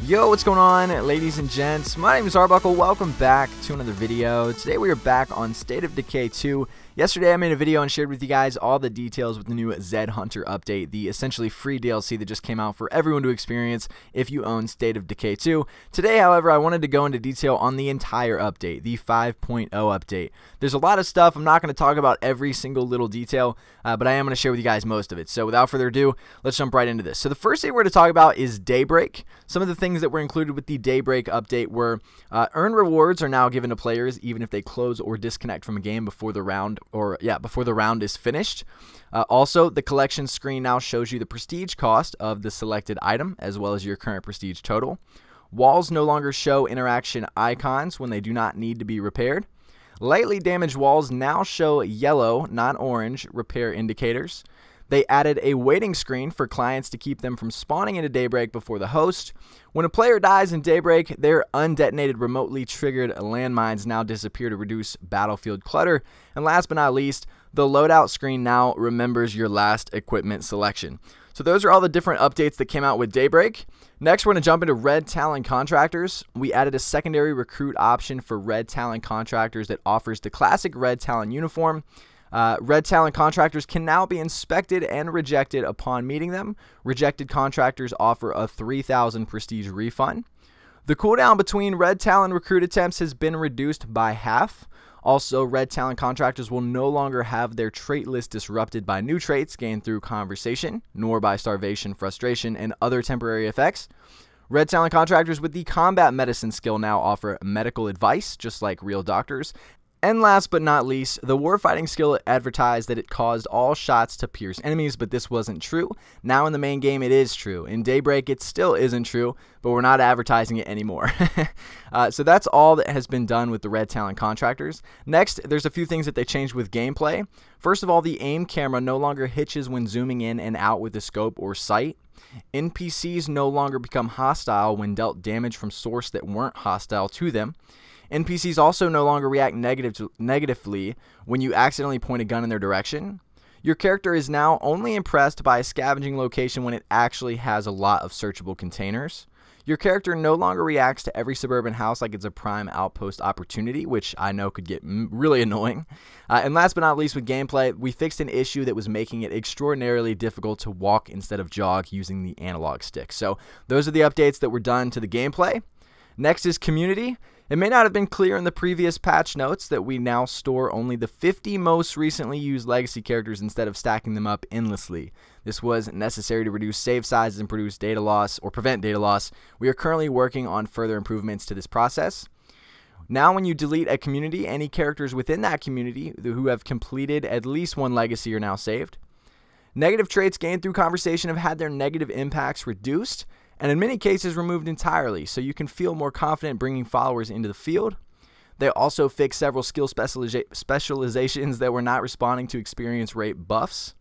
Yo, what's going on, ladies and gents? My name is Arbuckle. Welcome back to another video. Today we are back on State of Decay 2. Yesterday I made a video and shared with you guys all the details with the new Zed Hunter update, the essentially free DLC that just came out for everyone to experience if you own State of Decay 2. Today, however, I wanted to go into detail on the entire update, the 5.0 update. There's a lot of stuff. I'm not going to talk about every single little detail, but I am going to share with you guys most of it. So without further ado, let's jump right into this. So the first thing we're going to talk about is Daybreak. Some of the things that were included with the Daybreak update were earned rewards are now given to players even if they close or disconnect from a game before the round is finished. Also, the collection screen now shows you the prestige cost of the selected item as well as your current prestige total. Walls no longer show interaction icons when they do not need to be repaired. Lightly damaged walls now show yellow, not orange, repair indicators. They added a waiting screen for clients to keep them from spawning into Daybreak before the host. When a player dies in Daybreak, their undetonated remotely triggered landmines now disappear to reduce battlefield clutter. And last but not least, the loadout screen now remembers your last equipment selection. So those are all the different updates that came out with Daybreak. Next, we're going to jump into Red Talent Contractors. We added a secondary recruit option for Red Talent Contractors that offers the classic Red Talent uniform. Red Talent Contractors can now be inspected and rejected upon meeting them. Rejected contractors offer a 3,000 prestige refund. The cooldown between Red Talent recruit attempts has been reduced by half. Also, Red Talent Contractors will no longer have their trait list disrupted by new traits gained through conversation, nor by starvation, frustration, and other temporary effects. Red Talent Contractors with the combat medicine skill now offer medical advice, just like real doctors. And last but not least, the warfighting skill advertised that it caused all shots to pierce enemies, but this wasn't true. Now in the main game it is true. In Daybreak it still isn't true, but we're not advertising it anymore. So that's all that has been done with the Red Talent Contractors. Next, there's a few things that they changed with gameplay. First of all, the aim camera no longer hitches when zooming in and out with the scope or sight. NPCs no longer become hostile when dealt damage from source that weren't hostile to them. NPCs also no longer react negatively when you accidentally point a gun in their direction. Your character is now only impressed by a scavenging location when it actually has a lot of searchable containers. Your character no longer reacts to every suburban house like it's a prime outpost opportunity, which I know could get really annoying. And last but not least with gameplay, we fixed an issue that was making it extraordinarily difficult to walk instead of jog using the analog stick. So those are the updates that were done to the gameplay. Next is community. It may not have been clear in the previous patch notes that we now store only the 50 most recently used legacy characters instead of stacking them up endlessly. This was necessary to reduce save sizes and prevent data loss. We are currently working on further improvements to this process. Now when you delete a community, any characters within that community who have completed at least one legacy are now saved. Negative traits gained through conversation have had their negative impacts reduced, and in many cases removed entirely, so you can feel more confident bringing followers into the field. They also fixed several skill specializations that were not responding to experience rate buffs.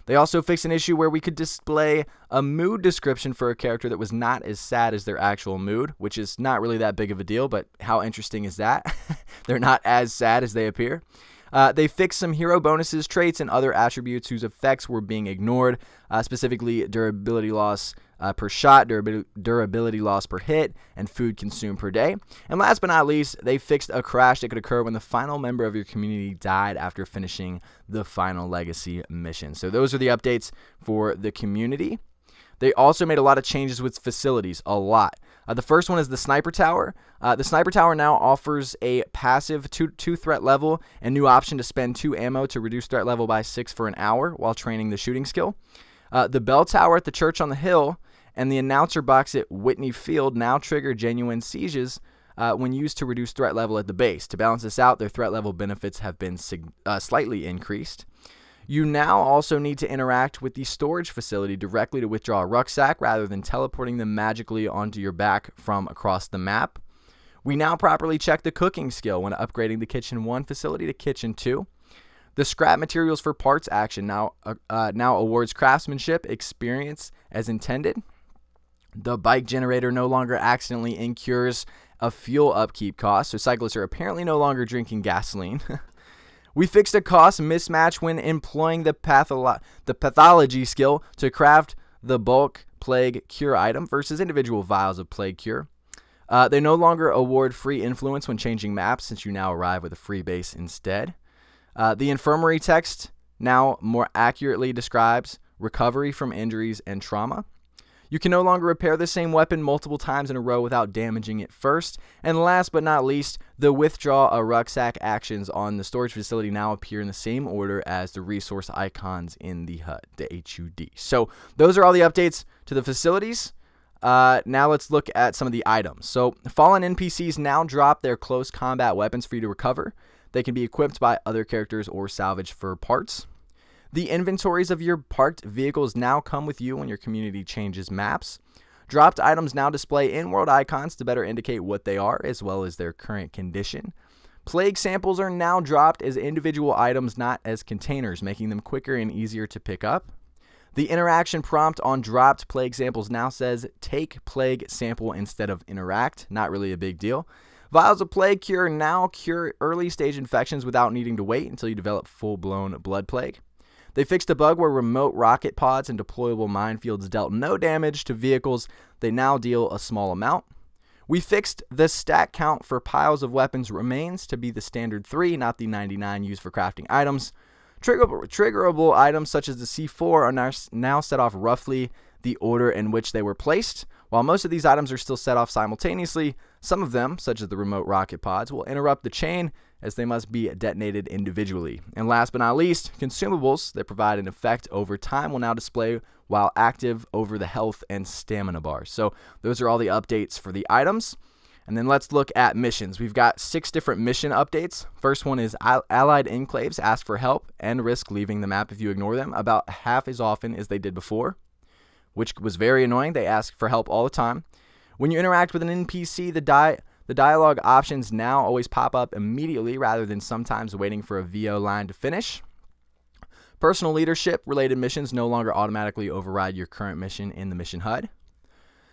They also fixed an issue where we could display a mood description for a character that was not as sad as their actual mood, which is not really that big of a deal, but how interesting is that? They're not as sad as they appear. They fixed some hero bonuses, traits, and other attributes whose effects were being ignored, specifically durability loss per shot, durability loss per hit, and food consumed per day. And last but not least, they fixed a crash that could occur when the final member of your community died after finishing the final legacy mission. So those are the updates for the community. They also made a lot of changes with facilities, a lot. The first one is the Sniper Tower. The Sniper Tower now offers a passive 2 threat level and new option to spend 2 ammo to reduce threat level by 6 for an hour while training the shooting skill. The Bell Tower at the Church on the Hill and the Announcer Box at Whitney Field now trigger genuine sieges when used to reduce threat level at the base. To balance this out, their threat level benefits have been slightly increased. You now also need to interact with the storage facility directly to withdraw a rucksack rather than teleporting them magically onto your back from across the map. We now properly check the cooking skill when upgrading the Kitchen 1 facility to Kitchen 2. The scrap materials for parts action now awards craftsmanship experience as intended. The bike generator no longer accidentally incurs a fuel upkeep cost, so cyclists are apparently no longer drinking gasoline. We fixed a cost mismatch when employing the pathology skill to craft the bulk plague cure item versus individual vials of plague cure. They no longer award free influence when changing maps, since you now arrive with a free base instead. The infirmary text now more accurately describes recovery from injuries and trauma. You can no longer repair the same weapon multiple times in a row without damaging it first. And last but not least, the withdraw a rucksack actions on the storage facility now appear in the same order as the resource icons in the HUD, the HUD. So those are all the updates to the facilities. Now let's look at some of the items. So fallen NPCs now drop their close combat weapons for you to recover. They can be equipped by other characters or salvaged for parts. The inventories of your parked vehicles now come with you when your community changes maps. Dropped items now display in-world icons to better indicate what they are, as well as their current condition. Plague samples are now dropped as individual items, not as containers, making them quicker and easier to pick up. The interaction prompt on dropped plague samples now says, take plague sample instead of interact. Not really a big deal. Vials of plague cure now cure early stage infections without needing to wait until you develop full-blown blood plague. They fixed a bug where remote rocket pods and deployable minefields dealt no damage to vehicles. They now deal a small amount. We fixed the stack count for piles of weapons remains to be the standard 3, not the 99 used for crafting items. Triggerable items such as the C4 are now set off roughly the order in which they were placed. While most of these items are still set off simultaneously, some of them, such as the remote rocket pods, will interrupt the chain as they must be detonated individually. And last but not least, consumables that provide an effect over time will now display while active over the health and stamina bars. So those are all the updates for the items. And then let's look at missions. We've got 6 different mission updates. First one is allied enclaves ask for help and risk leaving the map if you ignore them about half as often as they did before, which was very annoying. They ask for help all the time. When you interact with an NPC, the dialogue options now always pop up immediately rather than sometimes waiting for a VO line to finish. Personal leadership related missions no longer automatically override your current mission in the mission HUD.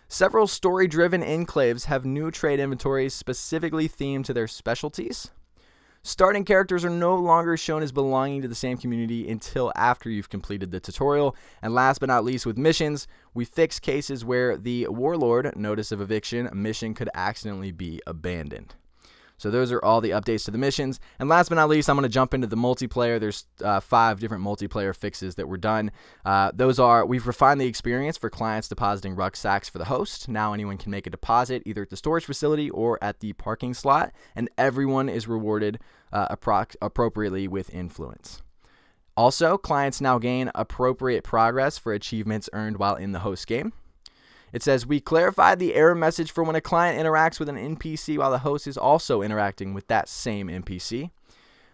Several story-driven enclaves have new trade inventories specifically themed to their specialties. Starting characters are no longer shown as belonging to the same community until after you've completed the tutorial. And last but not least, with missions, we fixed cases where the Warlord Notice of Eviction mission could accidentally be abandoned. So those are all the updates to the missions. And last but not least, I'm going to jump into the multiplayer. There's 5 different multiplayer fixes that were done. Those are, we've refined the experience for clients depositing rucksacks for the host. Now anyone can make a deposit either at the storage facility or at the parking slot, and everyone is rewarded appropriately with influence. Also, clients now gain appropriate progress for achievements earned while in the host game. It says, we clarified the error message for when a client interacts with an NPC while the host is also interacting with that same NPC.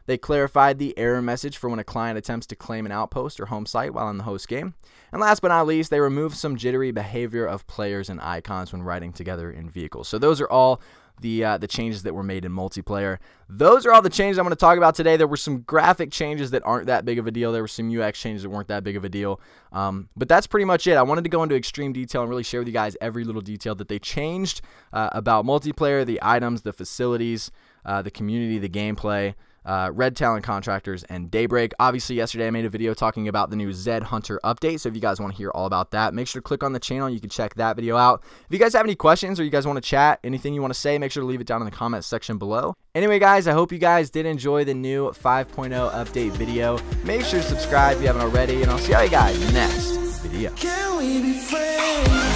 They clarified the error message for when a client attempts to claim an outpost or home site while in the host game. And last but not least, they removed some jittery behavior of players and icons when riding together in vehicles. So those are all the changes that were made in multiplayer. Those are all the changes I'm going to talk about today. There were some graphic changes that aren't that big of a deal. There were some UX changes that weren't that big of a deal. But that's pretty much it. I wanted to go into extreme detail and really share with you guys every little detail that they changed about multiplayer, the items, the facilities, the community, the gameplay, Red Talent Contractors, and Daybreak. Obviously, yesterday I made a video talking about the new Zed Hunter update, so if you guys want to hear all about that, make sure to click on the channel. You can check that video out. If you guys have any questions or you guys want to chat, anything you want to say, make sure to leave it down in the comments section below. Anyway, guys, I hope you guys did enjoy the new 5.0 update video. Make sure to subscribe if you haven't already, and I'll see you guys next video. Can we be friends?